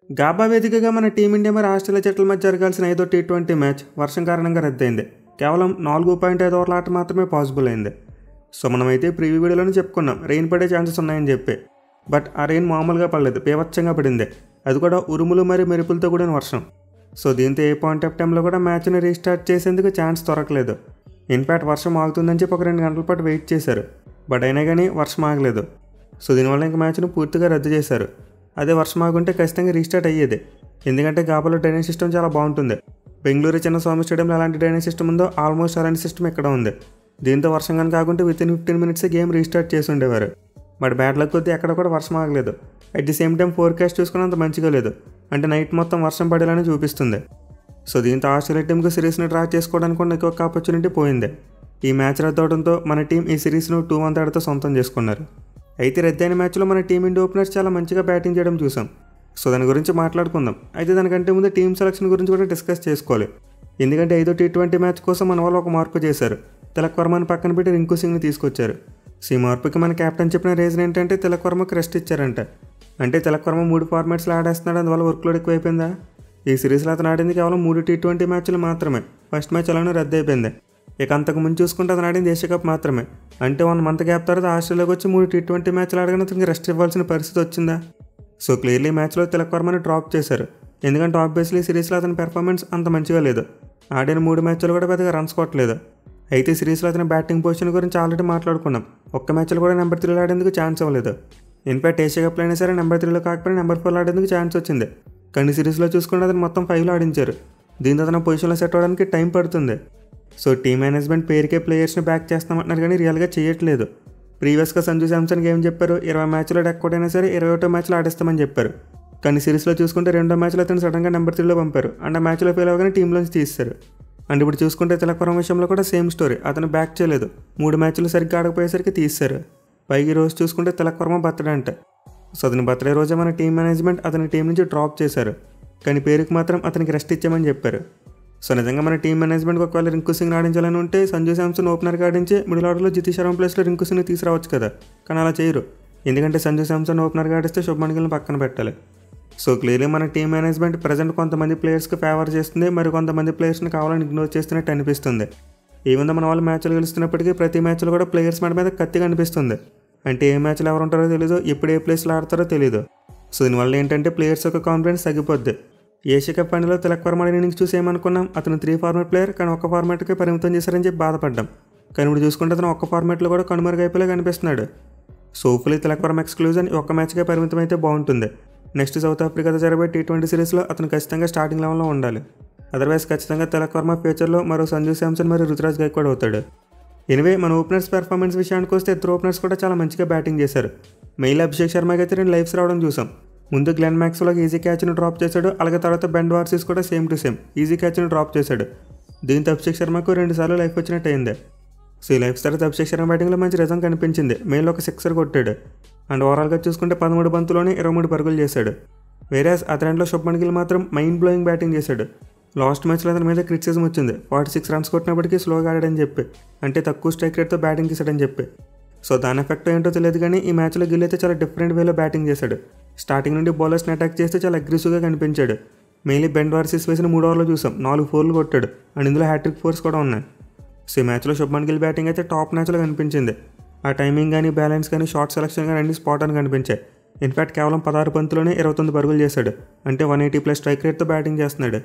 GABA వేదికగా మన team India మరి ఆస్ట్రేలియా జట్ల మధ్య జరగాల్సిన 5వ టీ20 మ్యాచ్ వర్షం కారణంగా రద్దయింది. కేవలం 4.5 ఓవర్ల ఆట మాత్రమే పాసిబుల్ అయింది. సో మనమైతే ప్రీవ్యూ వీడియోలోనే చెప్పుకున్నాం రెయిన్ పడే ఛాన్సెస్ ఉన్నాయని చెప్పి. బట్ ఆ రెయిన్ మామూలుగా పడలేదు, బీభత్సంగా పడింది. అది కూడా ఉరుములు మరియు మెరుపులతో కూడిన వర్షం. సో దీంతో ఏ పాయింట్ ఆఫ్ టైంలో కూడా మ్యాచ్ని రీస్టార్ట్ చేసేందుకు ఛాన్స్ దొరకలేదు. ఇన్ఫ్యాక్ట్ వర్షం ఆగుతుందని చెప్పి ఒక 2 గంటల పాటు వెయిట్ చేశారు. బట్ అయినా కానీ వర్షం ఆగలేదు. సో దీనివల్ల ఇంక మ్యాచ్ను పూర్తిగా రద్దు చేశారు. అదే వర్షం ఆగుంటే ఖచ్చితంగా రీస్టార్ట్ అయ్యేది. ఎందుకంటే గాబాలో డ్రైనేజ్ సిస్టమ్ చాలా బాగుంటుంది. బెంగళూరు చిన్నస్వామి స్టేడియంలో ఎలాంటి డ్రైనేజ్ సిస్టమ్ ఉందో ఆల్మోస్ట్ అలాంటి సిస్టమ్ ఇక్కడ ఉంది. దీంతో వర్షం కనుక ఆగుంటే వితిన్ 15 మినిట్స్ గేమ్ రీస్టార్ట్ చేసి ఉండేవారు. బట్ బ్యాడ్ లక్ కొద్దీ ఎక్కడ కూడా వర్షం ఆగలేదు. At the same time forecast చూసుకున్నంత మంచిగా లేదు. అంటే నైట్ మొత్తం వర్షం పడేలానే చూపిస్తుంది. సో దీంతో ఆస్ట్రేలియా టీంకు సిరీస్ని డ్రా చేసుకోవడానికి కూడా ఎక్కువ ఆపర్చునిటీ పోయింది. ఈ మ్యాచ్ రద్దవడంతో మన టీం ఈ సిరీస్ను 2-1 తేడాతో సొంతం చేసుకున్నారు. అయితే రద్దయిన మ్యాచ్లో మన టీమిండియా ఓపెనర్స్ చాలా మంచిగా బ్యాటింగ్ చేయడం చూసాం. సో దాని గురించి మాట్లాడుకుందాం. అయితే దానికంటే ముందు టీం సెలక్షన్ గురించి కూడా డిస్కస్ చేసుకోవాలి. ఎందుకంటే 5వ టీ20 మ్యాచ్ కోసం మన వాళ్ళు ఒక మార్పు చేశారు. తిలక్ వర్మని పక్కన పెట్టి రింకు సింగ్ని తీసుకొచ్చారు. సో ఈ మార్పుకి మన కెప్టెన్ చెప్పిన రీజన్ ఏంటంటే తిలక్ వర్మకి రెస్ట్ ఇచ్చారంట. అంటే తిలక్ వర్మ 3 ఫార్మాట్స్లో ఆడేస్తున్నాడు, అందువల్ల వర్క్లోడ్ ఎక్కువైపోయిందా? ఈ సిరీస్లో అతను ఆడింది కేవలం 3 టీ20 మ్యాచ్లు మాత్రమే. ఫస్ట్ మ్యాచ్ అలానే రద్దు అయిపోయింది. ఇక అంతకు ముందు చూసుకుంటే అతను ఆడింది ఏషియా కప్ మాత్రమే. అంటే 1 మంత్ గ్యాప్ తర్వాత ఆస్ట్రేలియాకి వచ్చి 3 టీ20 మ్యాచ్లు ఆడగానే అతనికి రెస్ట్ ఇవ్వాల్సిన పరిస్థితి వచ్చిందా? సో క్లియర్లీ మ్యాచ్లో తిలక్ వర్మని డ్రాప్ చేశారు. ఎందుకంటే ఆబ్వియస్లీ సిరీస్లో అతని పెర్ఫార్మెన్స్ అంత మంచిగా లేదు. ఆడిన 3 మ్యాచ్లు కూడా పెద్దగా రన్స్ కొట్టలేదు. అయితే సిరీస్లో అతని బ్యాటింగ్ పొజిషన్ గురించి ఆల్రెడీ మాట్లాడుకున్నాం. ఒక్క మ్యాచ్లో కూడా నెంబర్ 3లో ఆడేందుకు ఛాన్స్ ఇవ్వలేదు. ఇన్ఫాక్ట్ ఏషియా కప్లో అయినా సరే నెంబర్ 3లో కాకపోయినా నెంబర్ 4లో ఆడేందుకు ఛాన్స్ వచ్చింది. కానీ సిరీస్లో చూసుకుంటే అతను మొత్తం 5లో ఆడించారు. దీంతో అతను పొజిషన్లో సెట్ అవ్వడానికి టైం పడుతుంది. సో టీం మేనేజ్మెంట్ పేరుకే ప్లేయర్స్ని బ్యాక్ చేస్తామంటున్నారు కానీ రియల్గా చేయట్లేదు. ప్రీవియస్గా సంజు శాంసన్కి ఏం చెప్పారు, 20 మ్యాచ్లో డెక్కౌట్ అయినా సరే 21వ మ్యాచ్లో ఆడిస్తామని చెప్పారు. కానీ సిరీస్లో చూసుకుంటే 2వ మ్యాచ్లో అతను సడన్గా నెంబర్ 3లో పంపారు. అండ్ ఆ మ్యాచ్లో ఫెయిల్ అవ్వగానే టీంలోంచి తీస్తారు. అండ్ ఇప్పుడు చూసుకుంటే తిలక్ వర్మ విషయంలో కూడా సేమ్ స్టోరీ. అతను బ్యాక్ చేయలేదు. 3 మ్యాచ్లు సరిగ్గా ఆడకపోయేసరికి తీస్తారు. పైకి రోజు చూసుకుంటే తిలక్ వర్మ బర్త్డే అంట. సో అతని బర్త్డే రోజే మన టీం మేనేజ్మెంట్ అతని టీం నుంచి డ్రాప్ చేశారు. కానీ పేరుకి మాత్రం అతనికి రెస్ట్ ఇచ్చామని చెప్పారు. సో నిజంగా మన టీం మేనేజ్మెంట్కి ఒకవేళ రింకు సింగ్ ఆడించాలని ఉంటే సంజు శాంసన్ ఓపెనర్గా ఆడించి మిడిల్ ఆర్డర్లో జితేష్ శర్మ ప్లేస్లో రింకు సింగ్ని తీసుకురావచ్చు కదా. కానీ అలా చేయరు. ఎందుకంటే సంజు శాంసన్ ఓపెనర్గా ఆడిస్తే శుభ్మన్ గిల్ని పక్కన పెట్టాలి. సో క్లియర్లీ మన టీం మేనేజ్మెంట్ ప్రజెంట్ కొంతమంది ప్లేయర్స్కి ఫేవర్ చేస్తుంది, మరి కొంతమంది ప్లేయర్స్ని కావాలని ఇగ్నోర్ చేస్తున్నట్టు అనిపిస్తుంది. ఏముందో మన వాళ్ళు మ్యాచ్లు గెలుస్తున్నప్పటికీ ప్రతి మ్యాచ్లో కూడా ప్లేయర్స్ మీద కత్తిగా అనిపిస్తుంది. అంటే ఏ మ్యాచ్లో ఎవరు ఉంటారో తెలియదు, ఎప్పుడు ఏ ప్లేస్లో ఆడతారో తెలియదు. సో దీనివల్ల ఏంటంటే ప్లేయర్స్ యొక్క కాన్ఫిడెన్స్ తగ్గిపోద్ది. ఏషియా కప్ ఫైనల్లో తిలక్ వర్మ ఇన్నింగ్స్ చూసి ఏమనుకున్నాం, అతను 3 ఫార్మాట్ ప్లేయర్ కానీ ఒక్క ఫార్మాట్కే పరిమితం చేశారని చెప్పి బాధపడ్డాం. కానీ ఇప్పుడు చూసుకుంటే అతను ఒక్క ఫార్మాట్లో కూడా కనుమరుగైపోలే కనిపిస్తున్నాడు. So hopefully Tilak Varma exclusion ఒక్క మ్యాచ్కే పరిమితం అయితే బాగుంటుంది. నెక్స్ట్ సౌత్ ఆఫ్రికాతో జరిగే టీ20 సిరీస్లో అతను ఖచ్చితంగా స్టార్టింగ్ లెవెల్లో ఉండాలి. అదర్వైజ్ ఖచ్చితంగా తిలక్ వర్మ ఫ్యూచర్లో మరో సంజు శాంసన్ మరియు రుతురాజ్ గైక్వాడ్ అవుతాడు. ఎనివే మన ఓపెనర్స్ పెర్ఫార్మెన్స్ విషయానికి వస్తే ఇద్దరు ఓపెనర్స్ కూడా చాలా మంచిగా బ్యాటింగ్ చేశారు. మెయిల్ అభిషేక్ శర్మకి అయితే 2 లైఫ్స్ రావడం చూసాం. ముందు గ్లెన్ మ్యాక్స్వెల్కి ఈజీ క్యాచ్ని డ్రాప్ చేశాడు. అలాగే తర్వాత బెన్ వార్సిస్ కూడా సేమ్ టు సేమ్ ఈజీ క్యాచ్ని డ్రాప్ చేశాడు. దీంతో అభిషేక్ శర్మకు 2 సార్లు లైఫ్ వచ్చినట్టు అయింది. సో ఈ లైఫ్స్ తర్వాత అభిషేక్ శర్మ బ్యాటింగ్లో మంచి రిజం కనిపించింది. మెయిల్ ఒక 6 కొట్టాడు. అండ్ ఓవరాల్గా చూసుకుంటే 13 బంతుల్లోనే 23 పరుగులు చేశాడు. వేరేస్ అతని ఎండ్లో శుభ్మన్ గిల్ మాత్రం మైండ్ బ్లోయింగ్ బ్యాటింగ్ చేశాడు. లాస్ట్ మ్యాచ్లో అతని మీద క్రిటిసిజం వచ్చింది, 46 రన్స్ కొట్టినప్పటికీ స్లోగా ఆడాడని చెప్పి, అంటే తక్కువ స్ట్రైక్ రేట్తో బ్యాటింగ్ చేశాడని చెప్పి. సో దాని ఎఫెక్ట్ ఏంటో తెలియదు కానీ ఈ మ్యాచ్లో గిల్ అయితే చాలా డిఫరెంట్ వేలో బ్యాటింగ్ చేశాడు. స్టార్టింగ్ నుండి బౌలర్స్ని అటాక్ చేస్తే చాలా అగ్రెసివ్గా కనిపించాడు. మెయిన్లీ బెన్ వార్సిస్ వేసిన 3 ఓవర్లో చూసాం 4 4లు కొట్టాడు. అండ్ ఇందులో హ్యాట్రిక్ ఫోర్స్ కూడా ఉన్నాయి. సో ఈ మ్యాచ్లో శుభ్మన్ గిల్ బ్యాటింగ్ అయితే టాప్ మ్యాచ్లో కనిపించింది. ఆ టైమింగ్ కానీ బ్యాలెన్స్ కానీ షార్ట్ సెలెక్షన్ కానీ అన్ని స్పాట్ అని కనిపించాయి. ఇన్ఫాక్ట్ కేవలం 16 బంతుల్లోనే 29 పరుగులు చేశాడు. అంటే 180+ స్ట్రైక్ రేట్తో బ్యాటింగ్ చేస్తున్నాడు.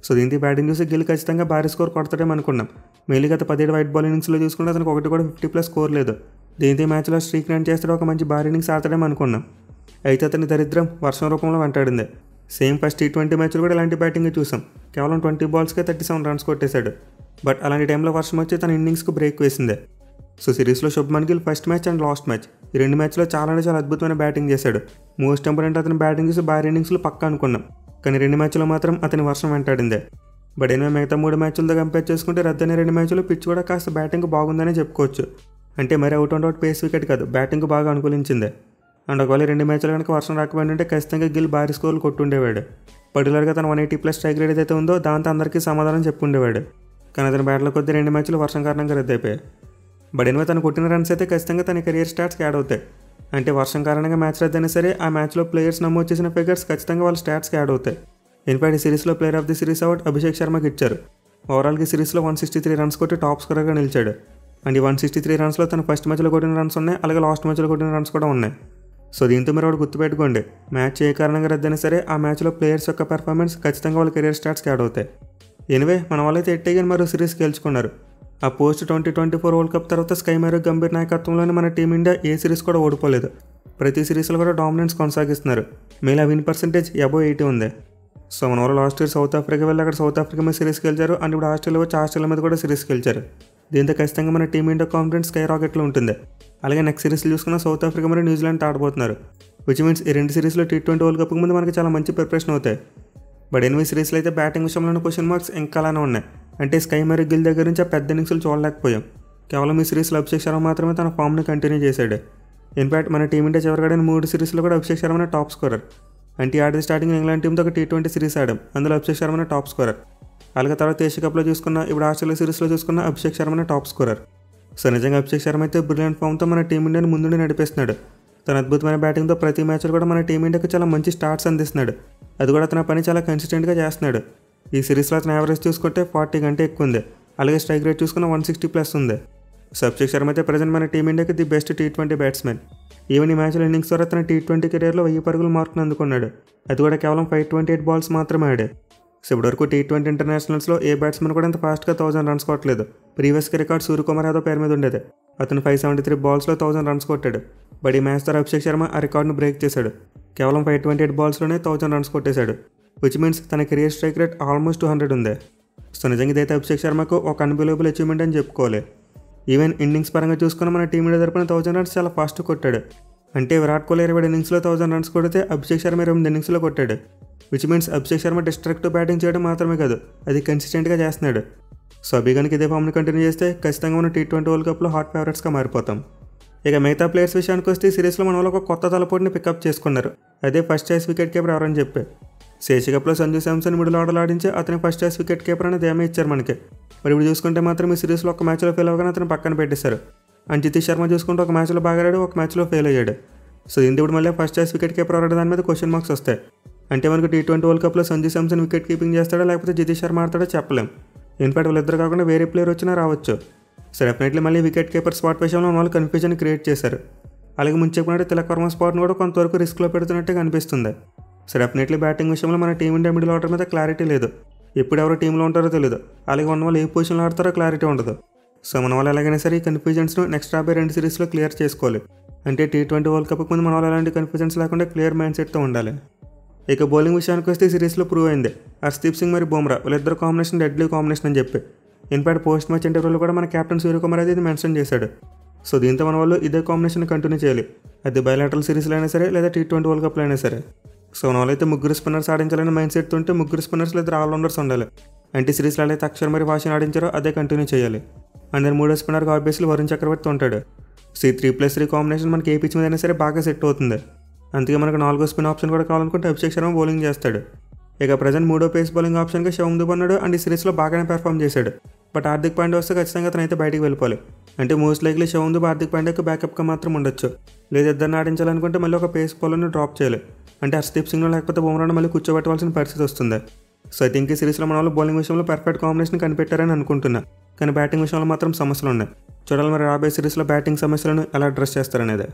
సో దీంతో బ్యాటింగ్ చూసి గిల్ ఖచ్చితంగా భారీ స్కోర్ కొడతాడేమో అనుకున్నాం. మెయిన్లీ గత 17 వైట్ బాల్ ఇన్నింగ్స్లో చూసుకుంటే అతనికి ఒకటి కూడా 50+ స్కోర్ లేదు. దీంతో మ్యాచ్లో స్ట్రీక్ రన్ చేస్తాడు, ఒక మంచి భారీ ఇన్నింగ్స్ ఆడతాడేమో అనుకున్నాం. అయితే అతని దరిద్రం వర్షం రూపంలో వెంటాడింది. సేమ్ ఫస్ట్ టీ20 మ్యాచ్లో కూడా ఇలాంటి బ్యాటింగ్ చూసాం. కేవలం 20 బాల్స్కే 37 రన్స్ కొట్టేశాడు. బట్ అలాంటి టైంలో వర్షం వచ్చి తన ఇన్నింగ్స్కు బ్రేక్ వేసింది. సో సిరీస్లో Shubman Gill first match and last match ఈ 2 మ్యాచ్లో చాలా అద్భుతమైన బ్యాటింగ్ చేశాడు. మోస్ట్ ఇంపార్టెంట్ అతని బ్యాటింగ్ చూసి భారీ ఇన్నింగ్స్లో పక్కా అనుకున్నాం. కానీ 2 మ్యాచ్లో మాత్రం అతని వర్షం వెంటాడిందే. బట్ ఎనివే మిగతా 3 మ్యాచ్లతో కంపేర్ చేసుకుంటే రద్దయిన 2 మ్యాచ్లో పిచ్ కూడా కాస్త బ్యాటింగ్ బాగుందనే చెప్పుకోవచ్చు. అంటే మరి out and out face wicket కాదు, బ్యాటింగ్ బాగా అనుకూలించింది. అండ్ ఒకవేళ 2 మ్యాచ్లు కనుక వర్షం రాకపోయింటే ఖచ్చితంగా గిల్ భారీ స్కోర్లు కొట్టుండేవాడు. పర్టికులర్గా తన 180+ స్ట్రైక్ రేట్ ఏదైతే ఉందో దాంతో అందరికీ సమాధానం చెప్పుండేవాడు. కానీ అతని బ్యాట్లో కొద్ది 2 మ్యాచ్లు వర్షం కారణంగా రద్దయిపోయాయి. బట్ ఎనివే తను కొట్టిన రన్స్ అయితే ఖచ్చితంగా తన కెరియర్ స్టాట్స్కి యాడ్ అవుతాయి. అంటే వర్షం కారణంగా మ్యాచ్ రద్దయినా సరే ఆ మ్యాచ్లో ప్లేయర్స్ నమోదు చేసిన ఫిగర్స్ ఖచ్చితంగా వాళ్ళ స్టాట్స్కి యాడ్ అవుతాయి. ఇన్ఫాక్ట్ ఈ సిరీస్లో player of the series award Abhishek శర్మకి ఇచ్చారు. ఓవరాల్గా ఈ సిరీస్లో 163 రన్స్ కొట్టి టాప్ స్కోరర్గా నిలిచాడు. అండ్ ఈ 163 రన్స్లో తన ఫస్ట్ మ్యాచ్లో కొట్టిన రన్స్ ఉన్నాయి, అలాగే లాస్ట్ మ్యాచ్లో కొట్టిన రన్స్ కూడా ఉన్నాయి. సో దీంతో మీరు వాడు గుర్తుపెట్టుకోండి, మ్యాచ్ ఏ కారణంగా రద్దయినా సరే ఆ మ్యాచ్లో ప్లేయర్స్ యొక్క పెర్ఫార్మెన్స్ ఖచ్చితంగా వాళ్ళ కెరీర్ స్టాట్స్కి యాడ్ అవుతాయి. ఎనివే మన వాళ్ళైతే ఎట్టేగాని మరో సిరీస్ గెలుచుకున్నారు. ఆ పోస్ట్ 2024 వరల్డ్ కప్ తర్వాత స్కై మ్యారో గంభీర్ నాయకత్వంలోని మన టీమిండియా ఏ సిరీస్ కూడా ఓడిపోలేదు. ప్రతి సిరీస్లో కూడా డామినెన్స్ కొనసాగిస్తున్నారు. మేలా విన్ పర్సెంటేజ్ అబోవ్ 80 ఉంది. సో మన వాళ్ళు లాస్ట్ ఇయర్ సౌత్ ఆఫ్రికా వెళ్ళి అక్కడ సౌత్ ఆఫ్రికా మీద సిరీస్ గెలిచారు. అండ్ ఇప్పుడు ఆస్ట్రేలియా వచ్చి ఆస్ట్రేలియా మీద కూడా సిరీస్ గెలిచారు. దీంతో ఖచ్చితంగా మన టీమిండియా కాన్ఫిడెన్స్ స్కై రాకెట్లో ఉంటుంది. అలాగే నెక్స్ట్ సిరీస్లు చూసుకున్న సౌత్ ఆఫ్రికా మరియు న్యూజిలాండ్ ఆడబోతున్నారు. విచ్ మీన్స్ ఈ 2 సిరీస్లో T20 వరల్డ్ కప్ ముందు మనకి చాలా మంచి ప్రిపరేషన్ అవుతాయి. బట్ 8 సిరీస్లో అయితే బ్యాటింగ్ విషయంలోని క్వశ్చన్ మార్క్స్ ఇంకా అలానే ఉన్నాయి. అంటే స్కై మరియు గిల్ దగ్గర నుంచి ఆ పెద్ద ఇన్నింగ్స్లు చూడలేకపోయాం. కేవలం ఈ సిరీస్లో అభిషేక్ శర్మ మాత్రమే తన ఫామ్ని కంటిన్యూ చేశాడు. ఇన్ఫాక్ట్ మన టీమిండియా చివరిగాడిన 3 సిరీస్లో కూడా అభిషేక్ శర్మనే టాప్ స్కోరర్. అంటే ఆడిది స్టార్టింగ్ ఇంగ్లాండ్ టీంతో ఒక T20 సిరీస్ ఆడాం, అందులో అభిషేక్ శర్మనే టాప్ స్కోరర్. అలాగే తర్వాత ఏషియా కప్లో చూసుకున్న, ఇప్పుడు ఆస్ట్రేలియా సిరీస్లో చూసుకున్న అభిషేక్ శర్మనే టాప్ స్కోరర్. సో నిజంగా అభిషేక్ శర్మ అయితే బ్రిలియంట్ ఫామ్తో మన టీమిండియాని ముందుండి నడిపిస్తున్నాడు. తన అద్భుతమైన బ్యాటింగ్తో ప్రతి మ్యాచ్లో కూడా మన టీమిండియాకి చాలా మంచి స్టార్ట్స్ అందిస్తున్నాడు. అది కూడా తన పని చాలా కన్సిస్టెంట్గా చేస్తున్నాడు. ఈ సిరీస్లో అతను యావరేజ్ చూసుకుంటే 40 కంటే ఎక్కువ ఉంది. అలాగే స్ట్రైక్ రేట్ చూసుకున్న 160+ ఉంది. సో అభిషేక్ శర్మ అయితే ప్రజెంట్ మన టీమిండియాకి the best T20 batsmen. Even ఈ మ్యాచ్లో ఇన్నింగ్స్ ద్వారా తన T20 కెరీర్లో 1000 పరుగుల మార్కును అందుకున్నాడు. అది కూడా కేవలం 528 బాల్స్ మాత్రమే ఆడే. సో ఇప్పటివరకు T20 ఇంటర్నేషనల్స్లో ఏ బ్యాట్స్మెన్ కూడా ఇంత ఫాస్ట్గా 1000 రన్స్ కొట్టలేదు. ప్రీవియస్గా రికార్డ్ సూర్యకుమార్ యాదవ్ పేరు మీద ఉండేది. అతను 573 బాల్స్లో 1000 రన్స్ కొట్టాడు. బట్ ఈ మ్యాచ్ ద్వారా అభిషేక్ శర్మ ఆ రికార్డును బ్రేక్ చేశాడు. కేవలం 528 బాల్స్లోనే 1000 రన్స్ కొట్టేశాడు. విచ్ మీన్స్ తన కెరియర్ స్ట్రైక్ రేట్ ఆల్మోస్ట్ 200 ఉంది. సో నిజంగా ఇదైతే అభిషేక్ శర్మకు ఒక అన్బిలీవబుల్ అచీవ్మెంట్ అని చెప్పుకోవాలి. ఈవెన్ ఇన్నింగ్స్ పరంగా చూసుకున్న మన టీమిండియా తరపున 1000 రన్స్ చాలా ఫాస్ట్ కొట్టాడు. అంటే విరాట్ కోహ్లీ 20 ఇన్నింగ్స్లో 1000 రన్స్ కొడితే అభిషేక్ శర్మ 28 ఇన్నింగ్స్లో కొట్టాడు. Which means Abhishek Sharma destructive batting చేయడం మాత్రమే కాదు, అది కన్సిస్టెంట్గా చేస్తున్నాడు. సో అభిగానికి ఇదే ఫామ్ని కంటిన్యూ చేస్తే ఖచ్చితంగా మనం T20 వరల్డ్ కప్లో హాట్ ఫేవరెట్స్గా మారిపోతాం. ఇక మిగతా ప్లేయర్స్ విషయానికి వస్తే ఈ సిరీస్లో మన వాళ్ళు ఒక కొత్త తలపోటుని పికప్ చేసుకున్నారు. అదే ఫస్ట్ చాయిస్ వికెట్ కీపర్ ఎవరని చెప్పి. ఏషియా కప్లో సంజు శాంసన్ మిడిల్ ఆర్డర్ ఆడించి అతని ఫస్ట్ చాయిస్ వికెట్ కీపర్ అనేది ఏమీ ఇచ్చారు మనకి. మరి ఇప్పుడు చూసుకుంటే మాత్రం ఈ సిరీస్లో ఒక మ్యాచ్లో ఫెయిల్ అవ్వగానే అతను పక్కన పెట్టేశారు. అండ్ జితేష్ శర్మ చూసుకుంటే ఒక మ్యాచ్లో బాగా ఆడాడు, ఒక మ్యాచ్లో ఫెయిల్ అయ్యాడు. సో దీంతో ఇప్పుడు మళ్ళీ ఫస్ట్ చాయిస్ వికెట్ కీపర్ ఆడే దాని మీద క్వశ్చన్ మార్క్స్ వస్తాయి. అంటే మనకు T20 వరల్డ్ కప్లో సంజు శాంసన్ వికెట్ కీపింగ్ చేస్తాడో లేకపోతే జితేష్ శర్మ ఆడతాడో చెప్పలేం. ఇన్ఫాక్ట్ వాళ్ళిద్దరు కాకుండా వేరే ప్లేయర్ వచ్చినా రావచ్చు. సో డెఫినెట్లీ మళ్ళీ వికెట్ కీపర్ స్పాట్ విషయంలో వాళ్ళు కన్ఫ్యూజన్ క్రియేట్ చేశారు. అలాగే ముందు చెప్పినట్టు తిలక్ వర్మ స్పాట్ను కూడా కొంతవరకు రిస్క్లో పెడుతున్నట్టే కనిపిస్తుంది. సో డెఫినెట్లీ బ్యాటింగ్ విషయంలో మన టీమిండియా మిడిల్ ఆర్డర్ మీద క్లారిటీ లేదు. ఎప్పుడు ఎవరు టీంలో ఉంటారో తెలియదు. అలాగే ఉన్న వాళ్ళు ఏ పొజిషన్లో ఆడతారో క్లారిటీ ఉండదు. సో మన వాళ్ళు ఎలాగైనా సరే ఈ కన్ఫ్యూజన్స్ను నెక్స్ట్ రాబోయే 2 సిరీస్లో క్లియర్ చేసుకోవాలి. అంటే T20 వరల్డ్ కప్ ముందు మన వాళ్ళు ఎలాంటి కన్ఫ్యూజన్స్ లేకుండా క్లియర్ మైండ్ సెట్తో ఉండాలి. ఇక బౌలింగ్ విషయానికి వస్తే ఈ సిరీస్లో ప్రూవ్ అయింది. హర్షదీప్ సింగ్ మరియు బుమ్రా వీళ్ళిద్దరు కాంబినేషన్ డెడ్లీ కాంబినేషన్ అని చెప్పి. ఇన్ఫాక్ట్ పోస్ట్ మ్యాచ్ ఇంటర్వ్యూలో కూడా మన కెప్టెన్ సూర్యకుమార్ అయితే ఇది మెన్షన్ చేశాడు. సో దీంతో మన వాళ్ళు ఇదే కాంబినేషన్ కంటిన్యూ చేయాలి. అది బయలాటరల్ సిరీస్లో అయినా సరే లేదా T20 వరల్డ్ కప్లో అయినా సరే. సో మన వాళ్ళైతే 3 స్పిన్నర్స్ ఆడించాలని మైండ్ సెట్ ఉంటే 3 స్పిన్నర్స్ లేదా ఆల్రౌండర్స్ ఉండాలి. అంటే సిరీస్లో అయితే అక్షర్ మరియు వాషిని ఆడించారో అదే కంటిన్యూ చేయాలి. అండ్ దాని 3వ స్పిన్నర్గా ఆబ్వియస్లీ వరుణ్ చక్రవర్తి ఉంటాడు. సో ఈ 3+3 కాంబినేషన్ మనకి ఏ పిచ్ మీద అయినా సరే బాగా సెట్ అవుతుంది. అందుకే మనకు 4వ స్పిన్ ఆప్షన్ కూడా కావాలనుకుంటే అభిషేక్ శర్మ బౌలింగ్ చేస్తాడు. ఇక ప్రజెంట్ 3వ పేస్ బౌలింగ్ ఆప్షన్గా శివం దుబే ఉన్నాడు. అండ్ ఈ సిరీస్లో బాగానే పెర్ఫామ్ చేశాడు. బట్ హార్దిక్ పాండ్యా వస్తే ఖచ్చితంగా అతనైతే బయటికి వెళ్ళిపోవాలి. అంటే మోస్ట్ లైక్లీ శివం దుబే హార్దిక్ పాండ్యాకి బ్యాకప్గా మాత్రం ఉండొచ్చు. లేదా ఇద్దరిని ఆడించాలనుకుంటే మళ్ళీ ఒక పేస్ బౌలర్ని డ్రాప్ చేయాలి. అంటే హర్షదీప్ సింగ్లో లేకపోతే బుమ్రాను మళ్ళీ కూర్చోబెట్టవలసిన పరిస్థితి వస్తుంది. సో ఐ థింక్ ఈ సిరీస్లో మన వాళ్ళు బౌలింగ్ విషయంలో పర్ఫెక్ట్ కాంబినేషన్ కనిపెట్టారని అనుకుంటున్నా. కానీ బ్యాటింగ్ విషయంలో మాత్రం సమస్యలు ఉన్నాయి. చూడాలి మరి రాబోయే సిరీస్లో బ్యాటింగ్ సమస్యలను ఎలా అడ్రస్ చేస్తారనేది.